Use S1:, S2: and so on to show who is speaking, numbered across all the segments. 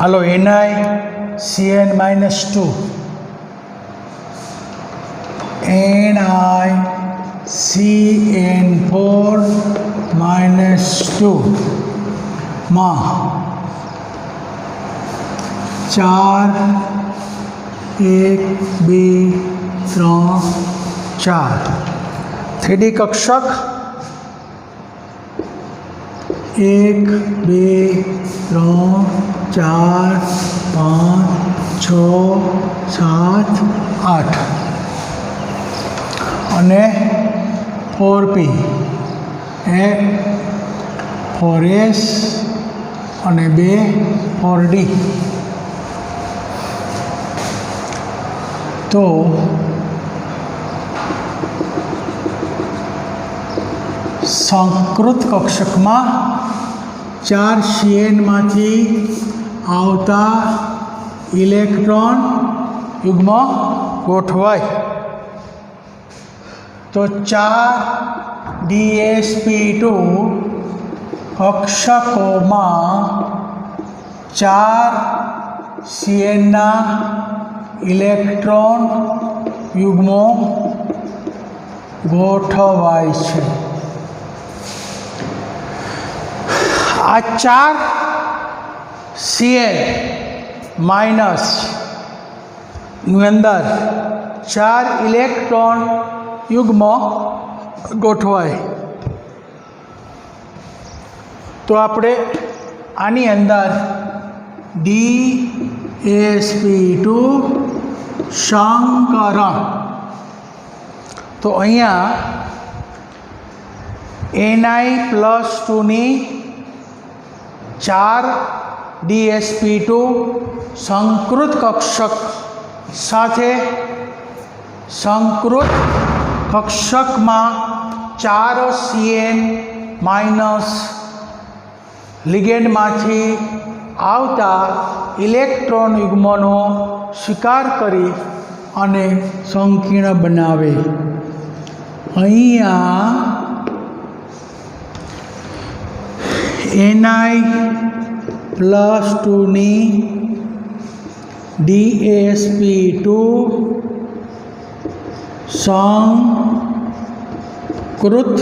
S1: હાલો NiCN-2 NiCN4-2 માં 4 1 2 3 4 3D કક્ષક 1 2 3 4 5 6 7 8 અને 4P 4S અને 2 4D. તો સંકૃત કક્ષકમાં 4 CN આવતા ઇલેક્ટ્રોન યુગ્મ ગોઠવાય. તો 4 DsP2 કક્ષકોમાં 4 CNના ઇલેક્ટ્રોન યુગ્મો ગોઠવાય છે. આ 4 CN માઇનસ ની અંદર 4 ઇલેક્ટ્રોન યુગ્મ ગોઠવાય. તો આપણે આની અંદર DsP2 સંકરણ. તો અહીંયા Ni+2 ની 4 DsP2 સંકૃત કક્ષક સાથે સંકૃત કક્ષકમાં 4 CN માઇનસ લિગેન્ડમાંથી આવતા ઇલેક્ટ્રોન યુગ્મનો સ્વીકાર કરી અને સંકીર્ણ બનાવે. અહીંયા Ni+2 ની DsP2 સંકૃત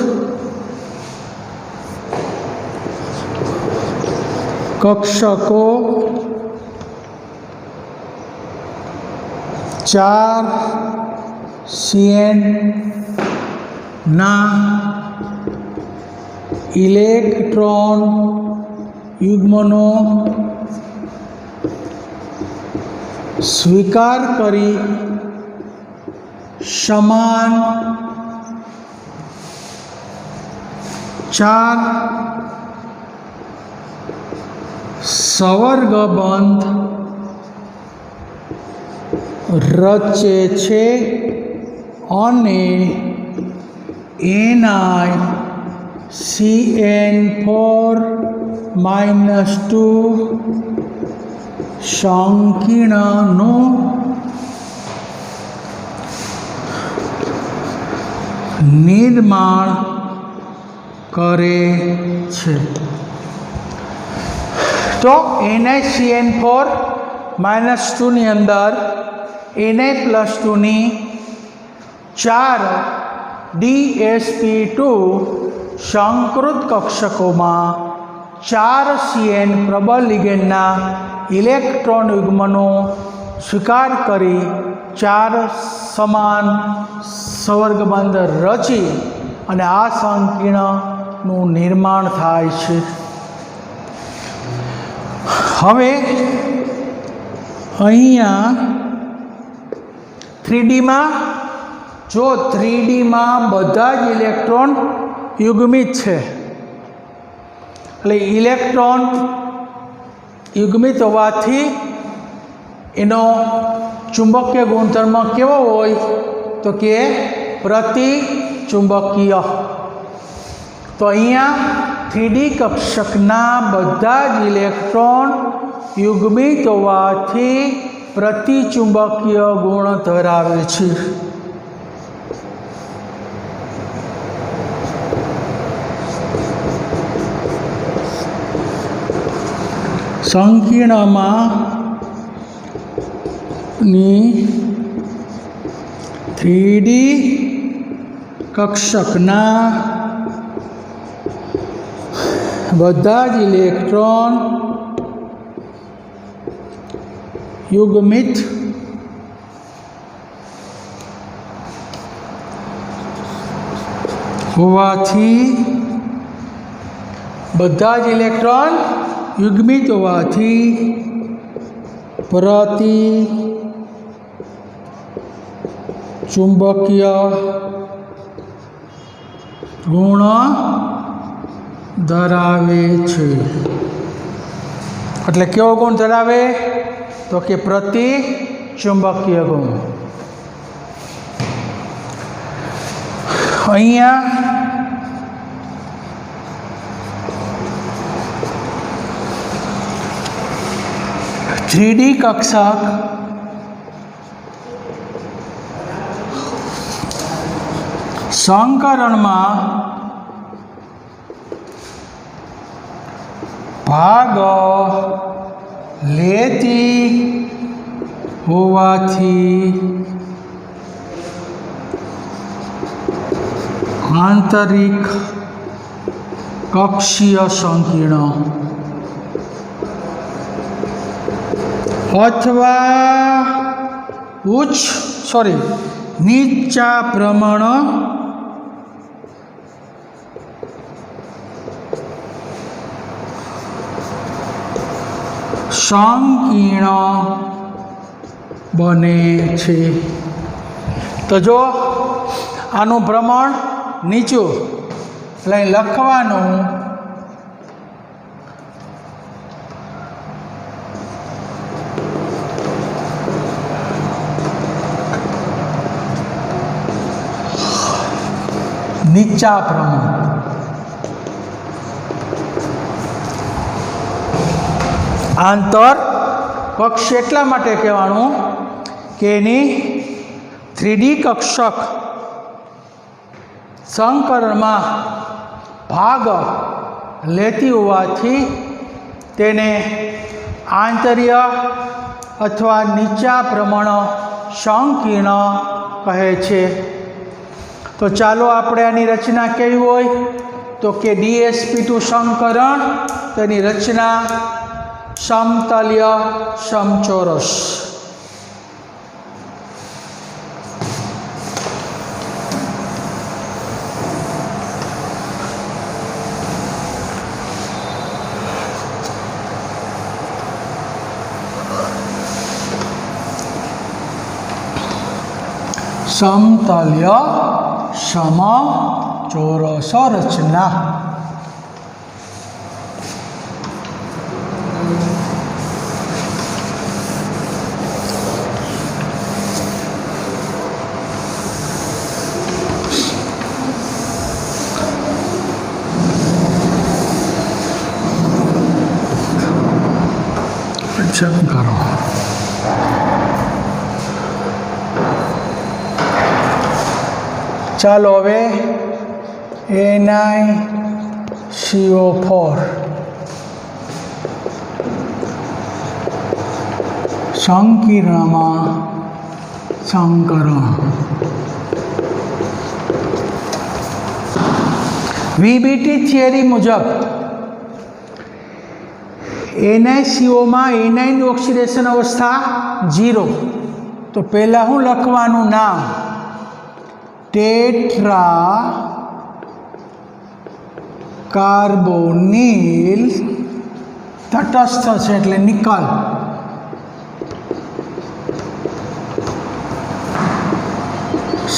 S1: કક્ષકો 4 CN ના ઇલેક્ટ્રોન યુગ્મનો સ્વીકાર કરી સમાન 4 સવર્ગબંધ રચે છે અને NiCN4-2 સંકીર્ણનું નિર્માણ કરે છે. તો NiCN4-2 ની અંદર Ni+2 ની 4 DsP2 સંકૃત કક્ષકોમાં 4 CN પ્રબળ લિગેન્ડના ઇલેક્ટ્રોન યુગ્મનો સ્વીકાર કરી 4 સમાન સવર્ગબંધ રચી અને આ સંકીર્ણનું નિર્માણ થાય છે. હવે અહીંયા 3Dમાં જો 3Dમાં બધા જ ઇલેક્ટ્રોન યુગ્મિત છે, એટલે ઇલેક્ટ્રોન યુગ્મિત હોવાથી એનો ચુંબકીય ગુણધર્મ કેવો હોય તો કે પ્રતિચુંબકીય. તો અહીંયા 3D કક્ષકના બધા જ ઇલેક્ટ્રોન યુગ્મિત હોવાથી પ્રતિચુંબકીય ગુણ ધરાવે છે. સંકીર્ણમાંની 3D કક્ષકના બધા જ ઇલેક્ટ્રોન યુગ્મિત હોવાથી બધા જ ઇલેક્ટ્રોન યુગ્મિત હોવાથી પ્રતિચુંબકીય ગુણ ધરાવે છે. એટલે કેવો ગુણ ધરાવે? તો કે પ્રતિચુંબકીય ગુણ. અહીંયા 3D કક્ષક સંકરણમાં ભાગ લેતી હોવાથી આંતરિક કક્ષીય સંકીર્ણ અથવા નીચા પ્રમાણ સંકીર્ણ બને છે. તો જો આનું પ્રમાણ નીચું એટલે લખવાનું નીચા પ્રમાણ. આંતર કક્ષ એટલા માટે કહેવાનું કે એની 3D કક્ષક સંકરણમાં ભાગ લેતી હોવાથી તેને આંતર્ય અથવા નીચા પ્રમાણ સંકીર્ણ કહે છે. તો ચાલો આપણે આની રચના કેવી હોય? તો કે DsP2 સંકરણ, તેની રચના સમતલ્ય સમચોરસ. સમતલ્ય સમચોરસ રચના. કરો ચાલો હવે NiCO4 સંકીર્ણમાં સંકરણ. VBT થિયરી મુજબ NiCO માં એનાઇન ઓક્સિડેશન અવસ્થા 0. તો પહેલાં હું લખવાનું નામ ટેટ્રા કાર્બોનિલ તટસ્થ છે એટલે નિકલ.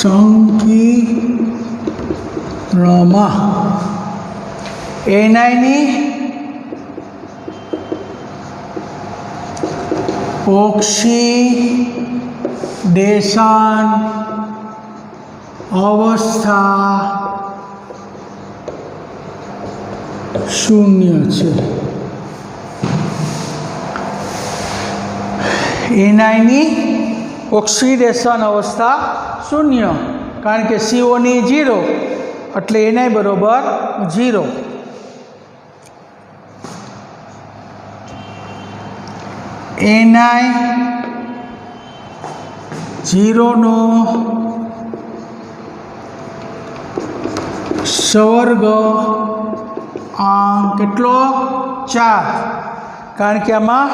S1: સંકીર્ણમાં એનાઇની ઓક્સિડેશન અવસ્થા 0 છે. એનાઇની ઓક્સિડેશન અવસ્થા 0 કારણ કે CO ની 0 એટલે એનાઇ બરોબર 0. એનઆઈ 0નો સ્વર્ગ આંક કેટલો 4, કારણ કે આમાં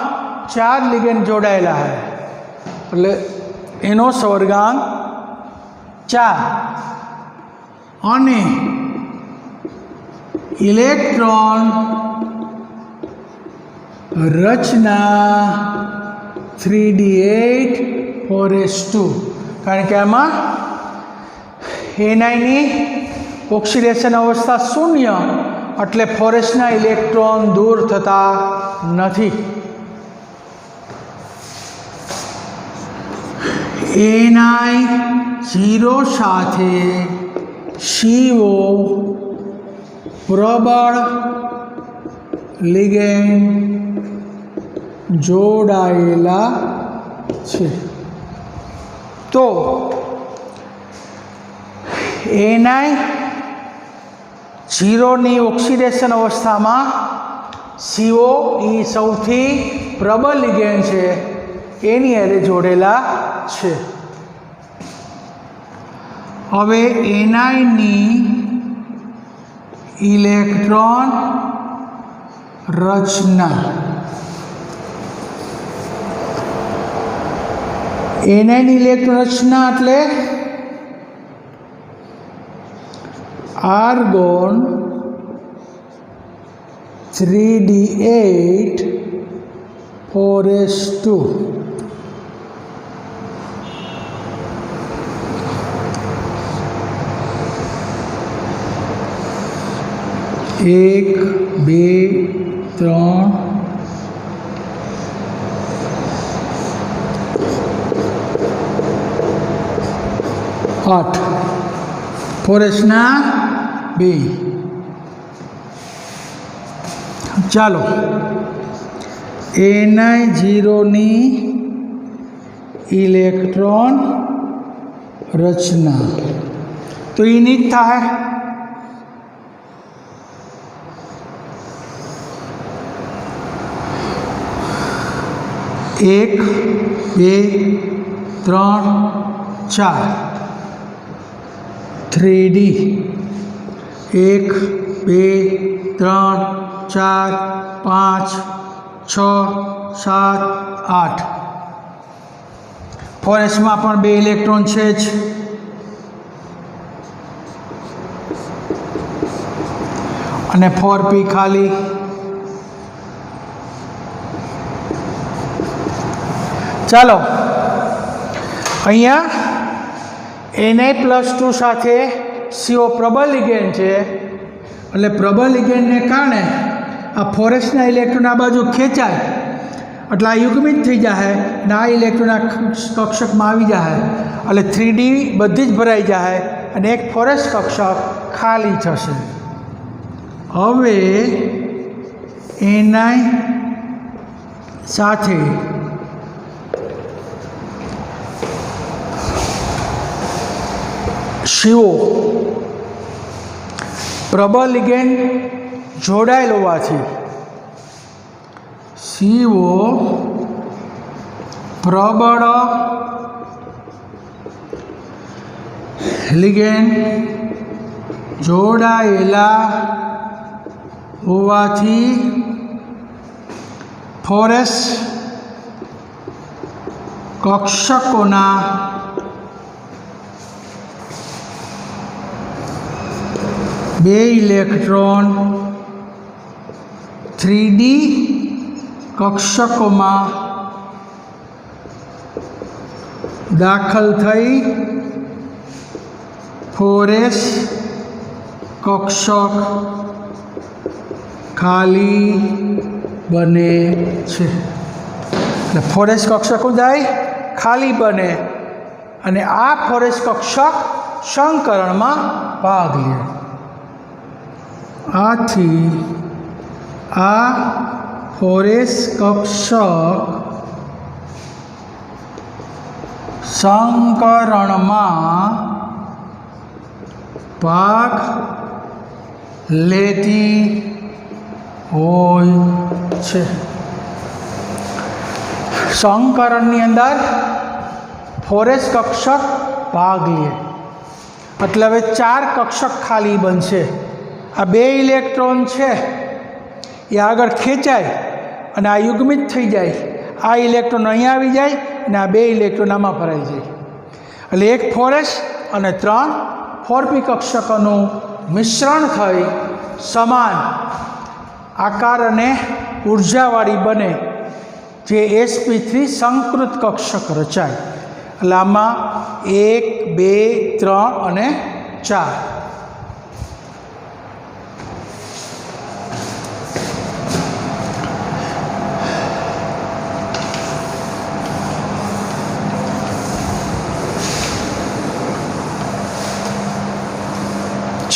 S1: 4 લિગેન્ડ જોડાયેલા છે એટલે એનો સ્વર્ગાંક 4 અને ઇલેક્ટ્રોન રચના 3d8 4s2, કારણ કે આમાં એનઆઈની ઓક્સિડેશન અવસ્થા 0 એટલે 4sના ઇલેક્ટ્રોન દૂર થતા નથી. એનઆઈ 0 સાથે CO પ્રબળ લિગેન્ડ જોડાયેલા છે. તો એનઆઈ 0ની ઓક્સિડેશન અવસ્થામાં CO એ સૌથી પ્રબળ લિગેન્ડ છે, એની હારે જોડેલા છે. હવે એનઆઈની ઇલેક્ટ્રોન રચના, એનઆઈની ઇલેક્ટ્રોન રચના એટલે આર્ગોન 3d8 4s2, એક 2 3 8 4sના 2. ચાલો એનઆઈ 0ની ઇલેક્ટ્રોન રચના તો એની જ થાય. એક 2 3 4 3D 1 2 3 4 5 6 7 8 4sમાં પણ 2 ઇલેક્ટ્રોન છે જ. અને 4p ખાલી. ચાલો અહીંયા Na+2 સાથે CO પ્રબળ લિગેન્ડ છે એટલે પ્રબળ લિગેન્ડને કારણે આ 4sના ઇલેક્ટ્રોન આ બાજુ ખેંચાય એટલે આ યુગ્મિત થઈ જાય અને આ ઇલેક્ટ્રોન આ કક્ષકમાં આવી જાય એટલે 3D બધી જ ભરાઈ જાય અને એક 4s કક્ષક ખાલી થશે. હવે Na સાથે CO પ્રબળ લિગેન્ડ જોડાયેલ હોવાથી CO પ્રબળ લિગેન્ડ જોડાયેલા હોવાથી 4s કક્ષકોના બે ઇલેક્ટ્રોન 3D કક્ષકોમાં દાખલ થઈ 4s કક્ષક ખાલી બને છે. એટલે 4s કક્ષકો જાય ખાલી બને અને આ 4s કક્ષક સંકરણમાં ભાગ લે. આથી આ 4s કક્ષક સંકરણમાં ભાગ લેતી હોય છે. संकरणनी अंदर फोरेस कक्षक भाग लीए एटले हवे 4 कक्षक खाली बनशे। आ 2 इलेक्ट्रॉन छे ए आगळ खेंचाय अने आ युग्मित थई जाय। आ इलेक्ट्रॉन अहींया आवी जाय अने आ 2 इलेक्ट्रॉन आमां भराई जाय एटले एक फोरेस अने 3 4p कक्षकोनुं मिश्रण थई समान आकार अने ऊर्जावाળી बने जे sp3 संकृत कक्षक रचाय। एटले आमां 1 2 3 अने 4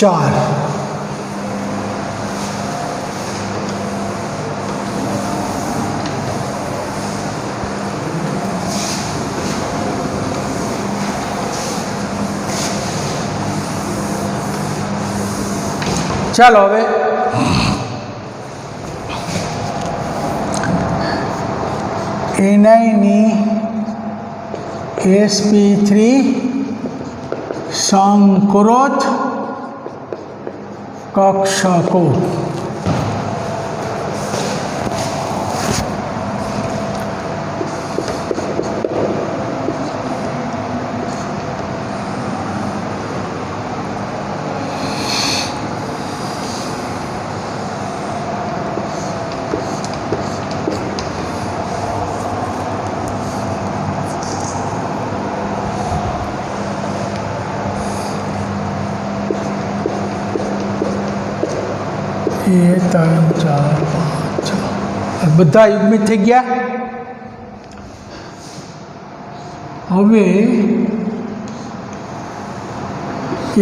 S1: 4 चलो हवे ni sp3 संकृत कक्षको ये 3 4 5 6 बधा युग्मित थई गया। हवे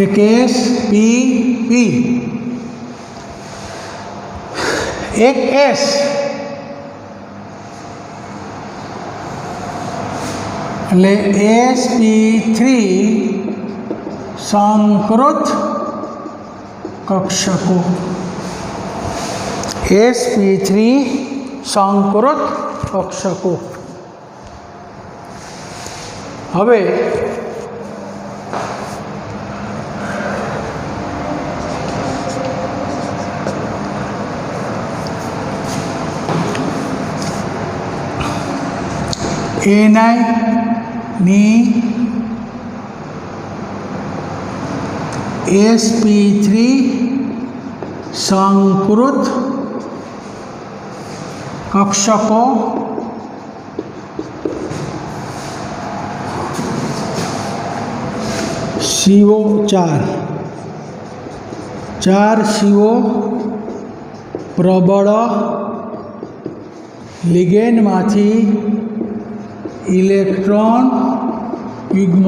S1: एक spp एक s એટલે sp3 संकृत कक्षको sp3 संकृत कक्षको। हवे ni sp3 संकृत कक्षको CO4 4 CO प्रबल लिगेंड मांथी इलेक्ट्रॉन युग्म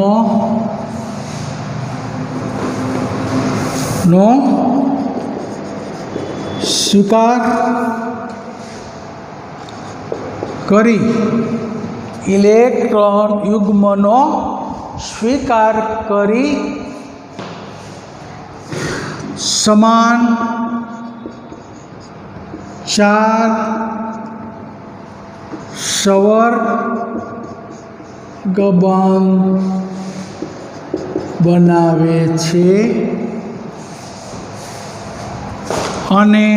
S1: नो स्वीकार करी इलेक्ट्रॉन युग्मनो स्वीकार करी समान 4 स्वर्गबंध बनावे छे अने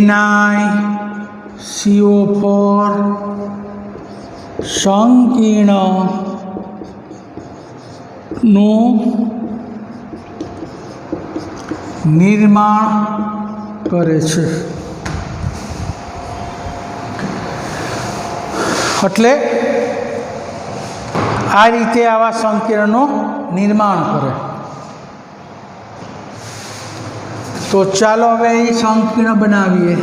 S1: NiCO4 संकीर्ण निर्माण करे छे। એટલે આ રીતે આવા સંકીર્ણનું નિર્માણ કરે। તો ચાલો હવે એ સંકીર્ણ બનાવીએ।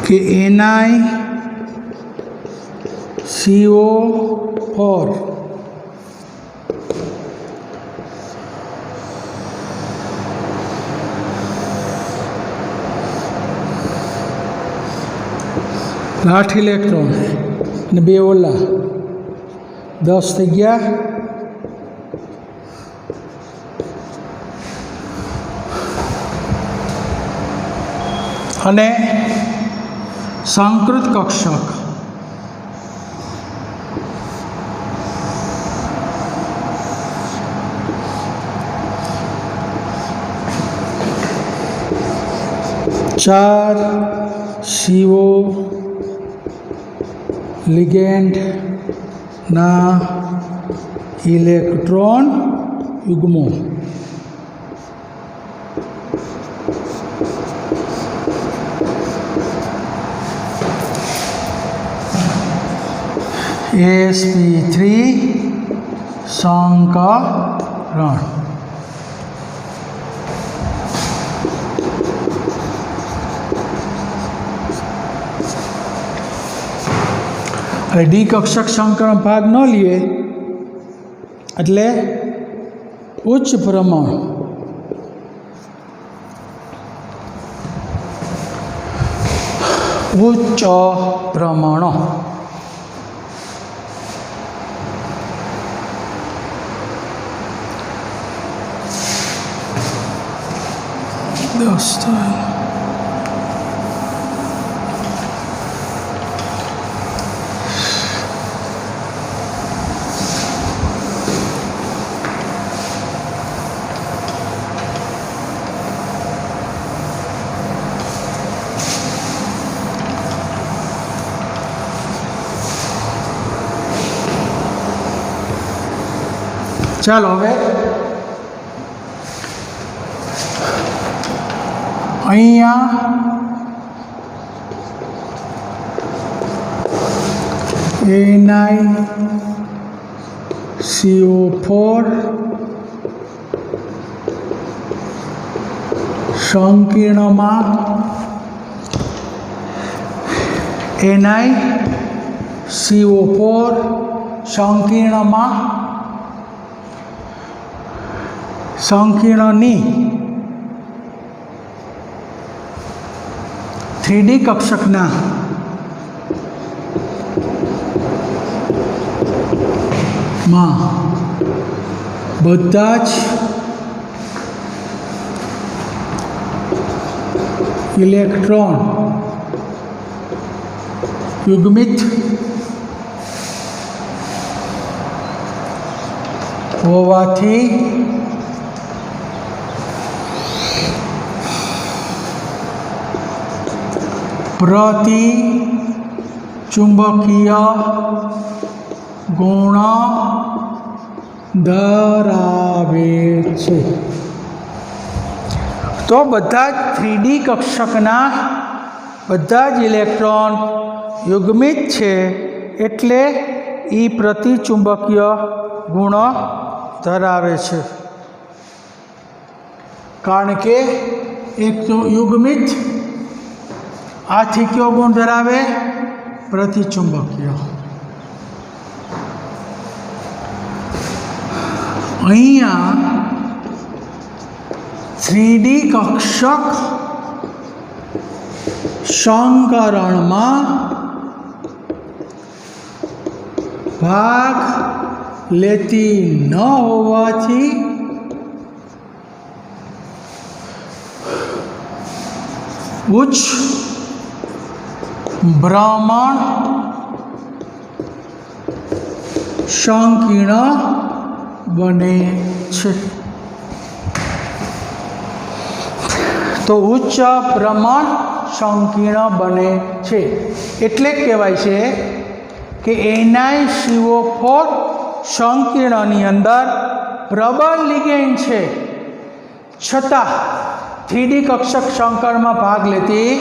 S1: कि NiCO4 8 इलेक्ट्रॉन ने 2 ओला 10 थी गया। અને સંકૃત કક્ષક ચાર CO लिगेंडના ઇલેક્ટ્રોન યુગ્મો sp3 સંકરણ અને ડી કક્ષક સંકરણ ભાગ ન લઈએ એટલે ઉચ્ચ પ્રમાણ ઉચ્ચ પ્રમાણો ચાલો હવે અહીંયા NiCO4 સંકીર્ણમાં NiCO4 સંકીર્ણમાં સંકીર્ણની 3D કક્ષકના માં બધા જ ઇલેક્ટ્રોન યુગ્મિત હોવાથી પ્રતિચુંબકીય ગુણ ધરાવે છે. તો બધા જ 3D કક્ષકના બધા જ ઇલેક્ટ્રોન યુગ્મિત છે એટલે એ પ્રતિચુંબકીય ગુણ ધરાવે છે. કારણ કે એક તો યુગ્મિત આથી કયો ગુણ ધરાવે? પ્રતિચુંબકીય. અહીંયા 3D કક્ષક સંકરણમાં ભાગ લેતી ન હોવાથી ઉચ્ચ ભ્રમણ સંકીર્ણ બને છે. તો ઉચ્ચ ભ્રમણ સંકીર્ણ બને છે એટલે કહેવાય છે કે NiCO4 સંકીર્ણની અંદર પ્રબળ લિગેન્ડ છે છતાં 3D કક્ષક સંકરણમાં ભાગ લેતી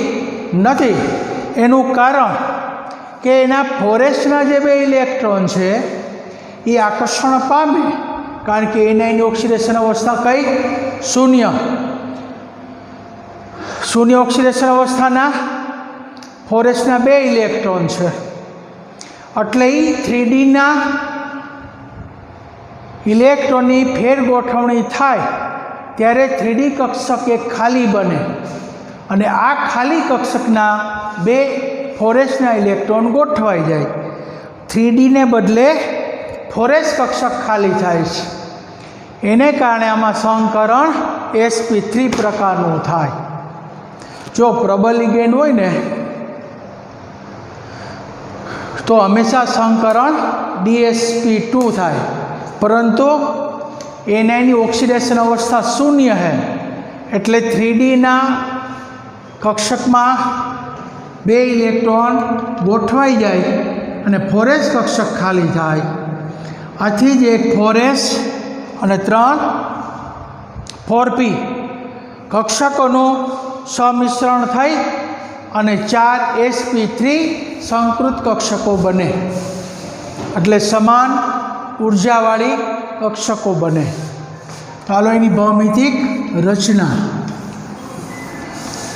S1: નથી. એનું કારણ કે એના ફોરેસ્ટના જે બે ઇલેક્ટ્રોન છે એ આકર્ષણ પામે કારણ કે એની ઓક્સિડેશન અવસ્થા કઈ? શૂન્ય ઓક્સિડેશન અવસ્થાના ફોરેસ્ટના બે ઇલેક્ટ્રોન છે એટલે એ 3Dના ઇલેક્ટ્રોનની ફેરગોઠવણી થાય ત્યારે 3D કક્ષક એક ખાલી બને અને આ ખાલી કક્ષકના બે ફોરેસ્ટના ઇલેક્ટ્રોન ગોઠવાઈ જાય. 3Dને બદલે ફોરેસ્ટ કક્ષક ખાલી થાય છે. એને કારણે આમાં સંકરણ sp3 પ્રકારનું થાય. જો પ્રબળ લિગેન્ડ હોય ને તો હંમેશા સંકરણ DsP2 થાય, પરંતુ એનાની ઓક્સિડેશન અવસ્થા શૂન્ય છે, એટલે 3Dના કક્ષકમાં 2 ઇલેક્ટ્રોન ગોઠવાઈ જાય અને 4s કક્ષક ખાલી થાય. આથી જ એક 4s અને 3 4p કક્ષકોનું સમિશ્રણ થઈ અને 4 sp3 સંકૃત કક્ષકો બને, એટલે સમાન ઉર્જાવાળી કક્ષકો બને. ચાલો એની ભૌમિતિક રચના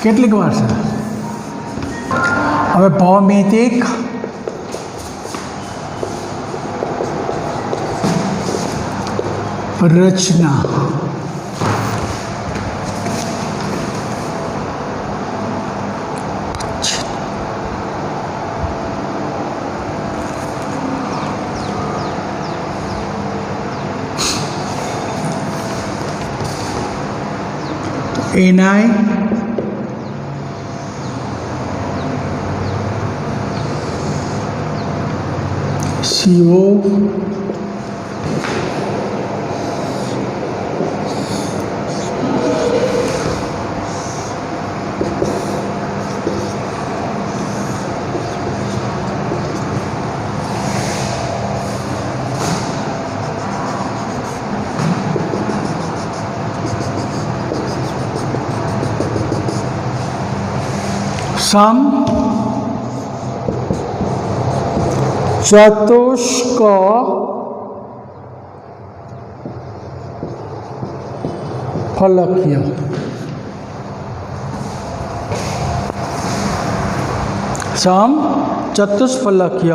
S1: કેટલીક વાર છે. હવે ભૌમિતિક રચના. Ni CO सम चतुष्क फलकीय. सम चतुष्फलकीय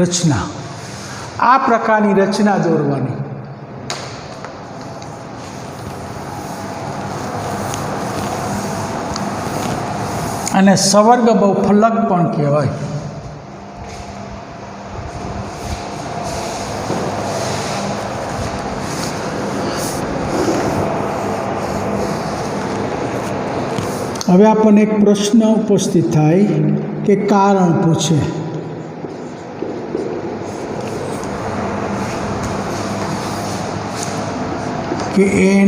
S1: रचना. आ प्रकारनी रचना दોરવાની. અને સવર્ગ બહુફલક પણ કહેવાય. હવે આપણને એક પ્રશ્ન ઉપસ્થિત થાય કે કારણ પૂછે કે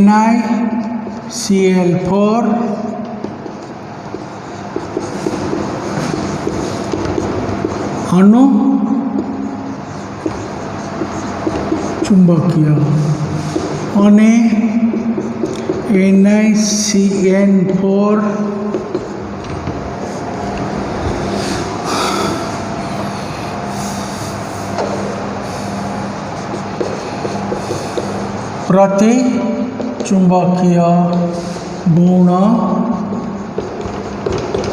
S1: NiCl4 અણુ ચુંબકીય અને NiCN4 પ્રતિ ચુંબકીય ગુણ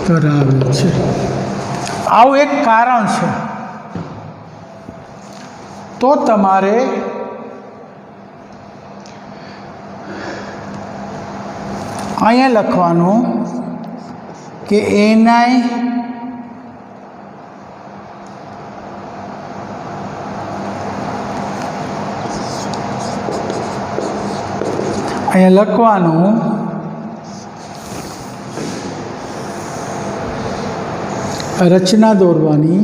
S1: ધરાવે છે. આવું એક કારણ છે. તો તમારે અહીંયા લખવાનું કે Ni અહીંયા લખવાનું રચના દોરવાની.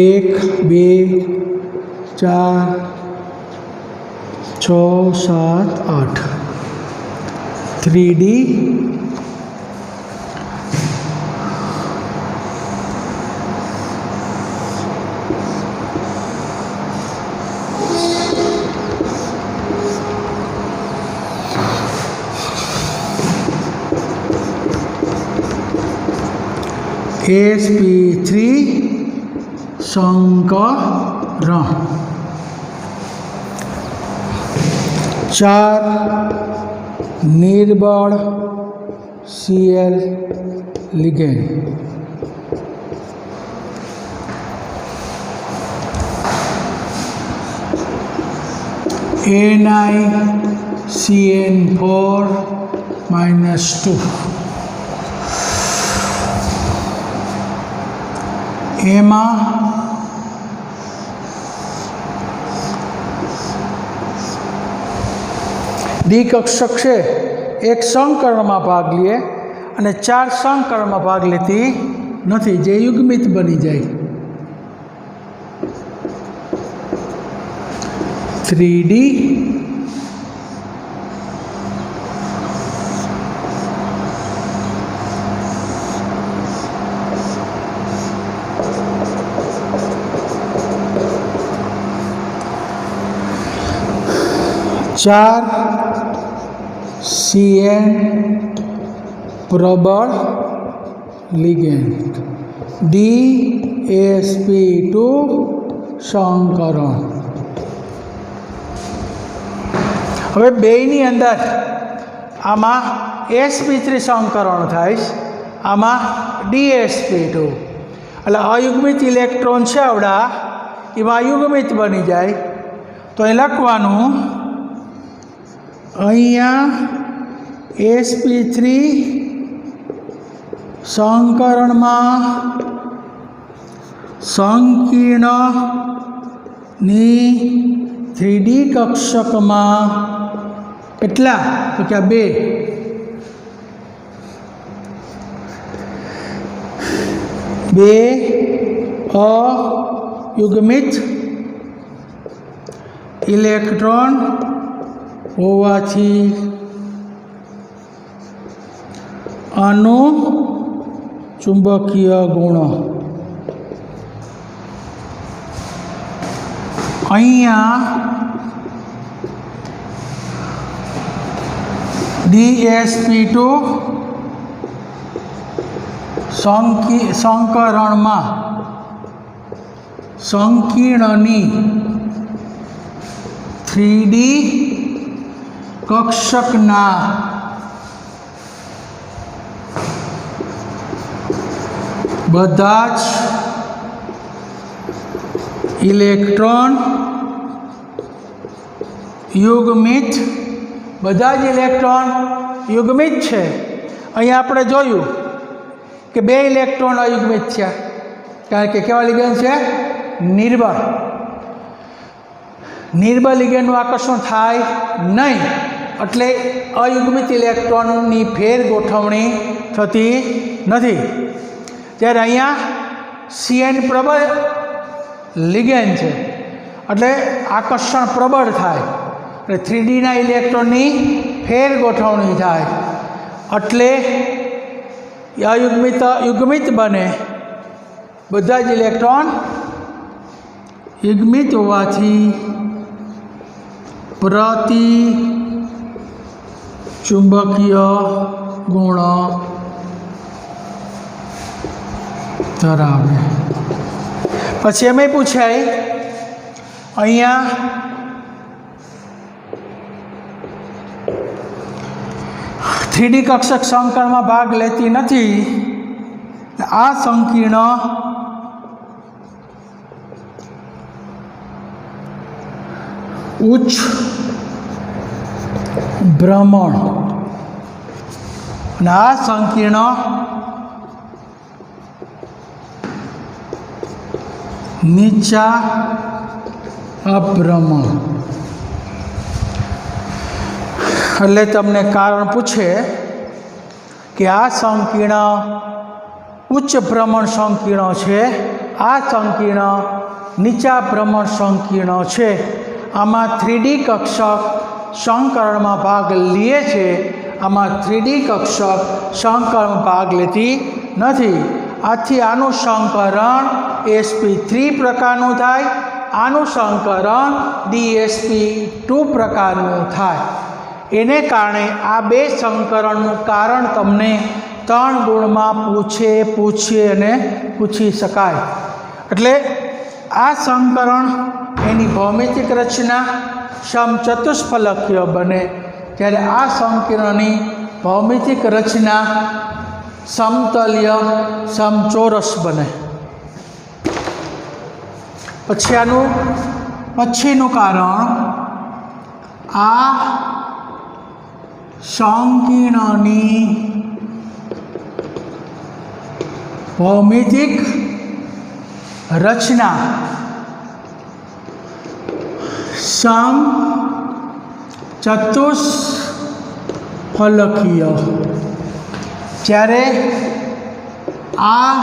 S1: એક 2 4 6 7 8 3D sp3 સંકરણ. 4 નિર્બળ Cl ligand. NiCN4 -2 એમાં ડી કક્ષક છે એક સંકરણમાં ભાગ લે અને 4 સંકરણમાં ભાગ લેતી નથી, જે યુગ્મિત બની જાય. 3D ચાર CN પ્રબળ લિગેન્ડ, DsP2 સંકરણ. હવે બેયની અંદર આમાં sp3 સંકરણ થાય છે, આમાં DsP2, એટલે અયુગ્મિત ઇલેક્ટ્રોન છે આવડા એમાં યુગ્મિત બની જાય. તો એ લખવાનું અહીંયા sp3 સંકરણમાં સંકીર્ણની 3D કક્ષકમાં કેટલા તો કે 2 અયુગ્મિત ઇલેક્ટ્રોન હોવાથી અનુચુંબકીય ગુણો અહીંયા DsP2 સંકરણમાં સંકીર્ણની 3D કક્ષકના બધા જ ઇલેક્ટ્રોન યુગ્મિત, બધા જ ઇલેક્ટ્રોન યુગ્મિત છે. અહીંયા આપણે જોયું કે 2 ઇલેક્ટ્રોન અયુગ્મિત છે, કારણ કે કેવા લિગેન્ડ છે? નિર્બળ. નિર્બળ લિગેન્ડનું આકર્ષણ થાય નહીં, એટલે અયુગ્મિત ઇલેક્ટ્રોનની ફેર ગોઠવણી થતી નથી. ત્યારે અહીંયા CN પ્રબળ લિગેન્ડ છે, એટલે આકર્ષણ પ્રબળ થાય, એટલે 3Dના ઇલેક્ટ્રોનની ફેર ગોઠવણી થાય, એટલે અયુગ્મિત યુગ્મિત બને. બધા જ ઇલેક્ટ્રોન યુગ્મિત હોવાથી પ્રતિ ચુંબકીય ગુણ ધરાવે. પછી એમ પૂછાય અહીંયા થ્રીડી કક્ષક સંકરણમાં ભાગ લેતી નથી, આ સંકીર્ણ ઉચ્ચ ભ્રમણ અને આ સંકીર્ણ નીચા અભ્રમણ. એટલે તમને કારણ પૂછે કે આ સંકીર્ણ ઉચ્ચ ભ્રમણ સંકીર્ણ છે, આ સંકીર્ણ નીચા ભ્રમણ સંકીર્ણ છે. આમાં 3D કક્ષક સંકરણમાં ભાગ લે છે, આમાં 3D કક્ષક સંકરણમાં ભાગ લેતી નથી. આથી આનું સંકરણ sp3 પ્રકારનું થાય, આનું સંકરણ DsP2 પ્રકારનું થાય. એને કારણે આ 2 સંકરણનું કારણ તમને 3 ગુણમાં પૂછે અને પૂછી શકાય. એટલે આ સંકરણ એની ભૌમિતિક રચના સમચતુષ્ફલકીય બને, જ્યારે આ સંકીર્ણની ભૌમિતિક રચના સમતલીય સમચોરસ બને. પછીનું કારણ આ સંકીર્ણની ભૌમિતિક રચના સમચતુષ્ફલકીય ફલકીય। જ્યારે આ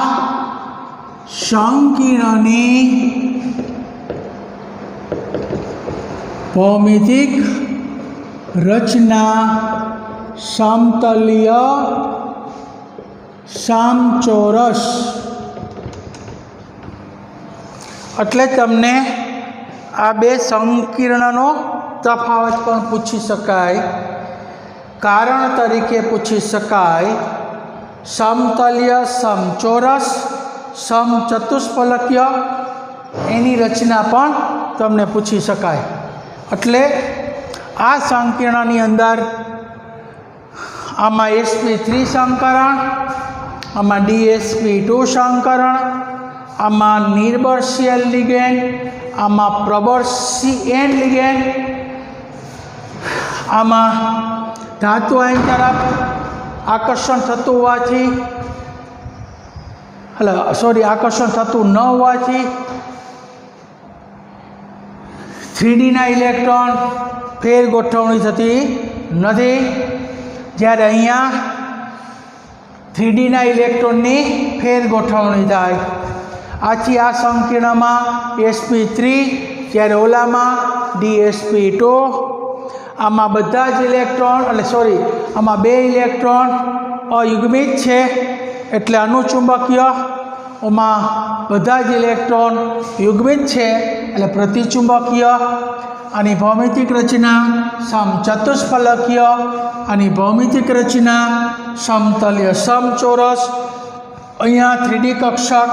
S1: સંકીર્ણની ભૌમિતિક રચના સમતલીય સમચોરસ, એટલે તમને આ બે સંકીર્ણનો તફાવત પણ પૂછી શકાય, કારણ તરીકે પૂછી શકાય। સમતલીય સમચોરસ સમચતુષ્ફલકીય એની રચના પણ તમને પૂછી શકાય। એટલે આ સંકીર્ણની અંદર આમાં sp3 સંકરણ, આમાં dsp2 સંકરણ, આમાં નિર્બળ CL લિગેન્ડ, આમાં પ્રબળ CN લિગેન્ડ, આમાં ધાતુ આયન તરફ આકર્ષણ થતું હોવાથી આકર્ષણ થતું ન હોવાથી 3Dના ઇલેક્ટ્રોન ફેર ગોઠવણી થતી નથી, જ્યારે અહીંયા 3Dના ઇલેક્ટ્રોનની ફેર ગોઠવણી થાય। આથી આ સંકીર્ણમાં sp3, જ્યારે ઓલામાં dsp2, આમાં બધા જ ઇલેક્ટ્રોન આમાં બે ઇલેક્ટ્રોન અયુગ્મિત છે, એટલે અનુચુંબકીયમાં બધા જ ઇલેક્ટ્રોન યુગ્મિત છે, એટલે પ્રતિચુંબકીય। આની ભૌમિતિક રચના સમચતુષ્ફલકીય, આની ભૌમિતિક રચના સમતલીય સમચોરસ। અહીંયા 3D કક્ષક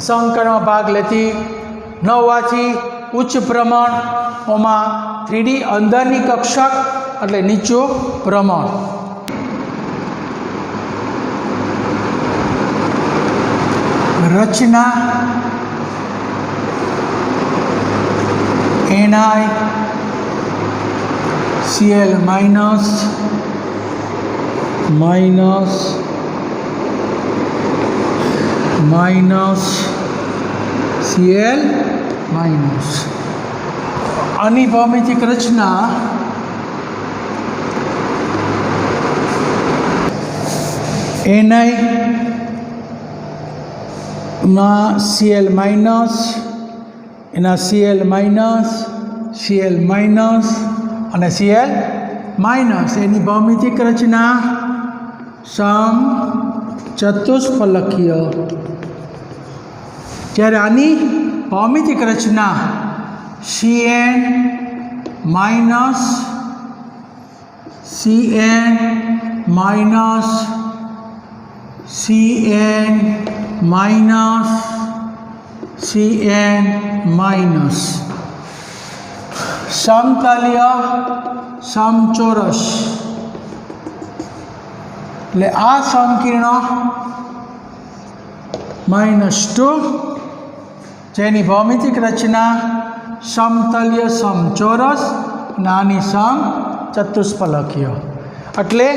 S1: સંકરણમાં ભાગ લેતી ન હોવાથી ઉચ્ચ ભ્રમણમાં 3D અંદરની કક્ષક એટલે નીચું ભ્રમણ। રચના NiCl માઇનસ Cl માઇનસ। આની ભૌમિતિક રચના Ni માં Cl માઇનસ, એના Cl માઇનસ, Cl માઇનસ અને Cl માઇનસ, એની ભૌમિતિક રચના સમચતુષ્ફલકીય। જ્યારે આની ભૌમિતિક રચના Cn minus Cn minus Cn minus Cn minus, સમતલીય સમચોરસ। એટલે આ સંકીર્ણ -2, જેની ભૌમિતિક રચના સમતલીય સમચોરસ, નાની સમચતુષ્ફલકીય। એટલે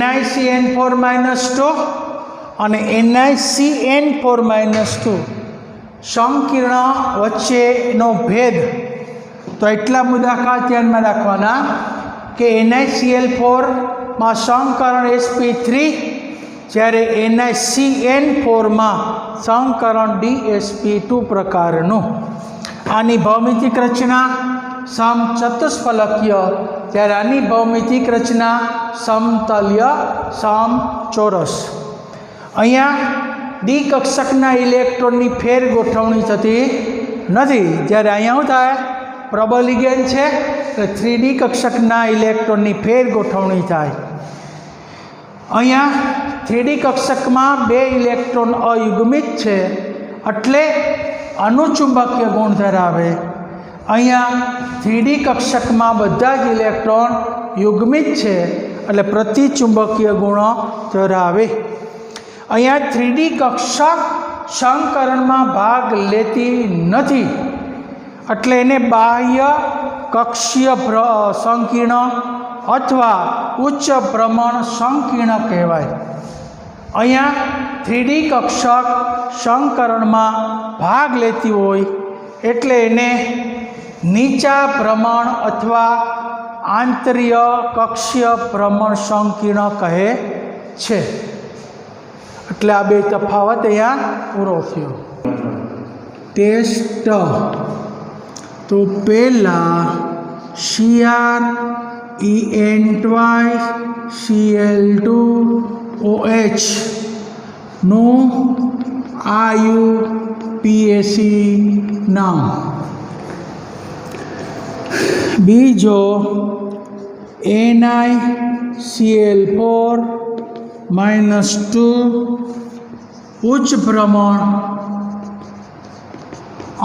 S1: NiCN4-2 અને NiCN4-2 સંકીર્ણ વચ્ચેનો ભેદ તો એટલા મુદ્દા ખાસ ધ્યાનમાં રાખવાના કે NiCl4 માં સંકરણ sp3, જ્યારે NiCN4 માં સંકરણ dsp2 પ્રકારનું। આની ભૌમિતિક રચના સમચતુષ્ફલકીય, જ્યારે આની ભૌમિતિક રચના સમતલીય સમચોરસ। અહીંયા ડી કક્ષકના ઇલેક્ટ્રોનની ફેર ગોઠવણી થતી નથી, જ્યારે અહીંયા શું થાય, પ્રબળ લિગેન્ડ છે એટલે 3D કક્ષકના ઇલેક્ટ્રોનની ફેર ગોઠવણી થાય। અહીંયા 3D કક્ષકમાં બે ઇલેક્ટ્રોન અયુગ્મિત છે, એટલે અનુચુંબકીય ગુણ ધરાવે। અહીંયા 3D કક્ષકમાં બધા જ ઇલેક્ટ્રોન યુગ્મિત છે, એટલે પ્રતિચુંબકીય ગુણો ધરાવે। અહીંયા 3D કક્ષક સંકરણમાં ભાગ લેતી નથી, એટલે એને બાહ્ય કક્ષીય સંકીર્ણ અથવા ઉચ્ચ ભ્રમણ સંકીર્ણ કહેવાય। અહીંયા 3D કક્ષક સંકરણમાં ભાગ લેતી હોય એટલે એને નીચા ભ્રમણ અથવા આંતરીય કક્ષીય ભ્રમણ સંકીર્ણ કહે છે. એટલે આ બે તફાવત અહીંયા પૂરો થયો. ટેસ્ટ તો પહેલાં CrEn twice Cl2OH નું IUPAC નામ. બીજો NiCl4 -2 ઉચ્ચ ભ્રમણ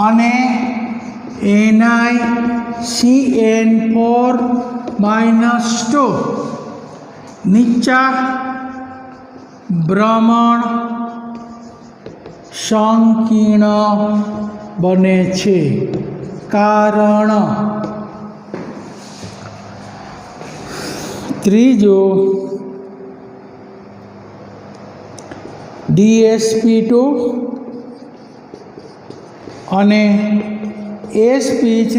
S1: અને NiCN4 -2 નીચા ભ્રમણ સંકીર્ણ બને છે. કારણ ત્રીજો DsP2 અને sp3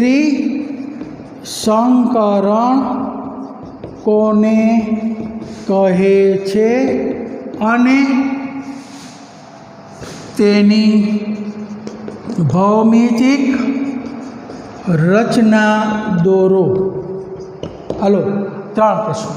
S1: સંકરણ કોને કહે છે અને તેની ભૌમિતિક રચના દોરો. હાલો 3 પ્રશ્નો.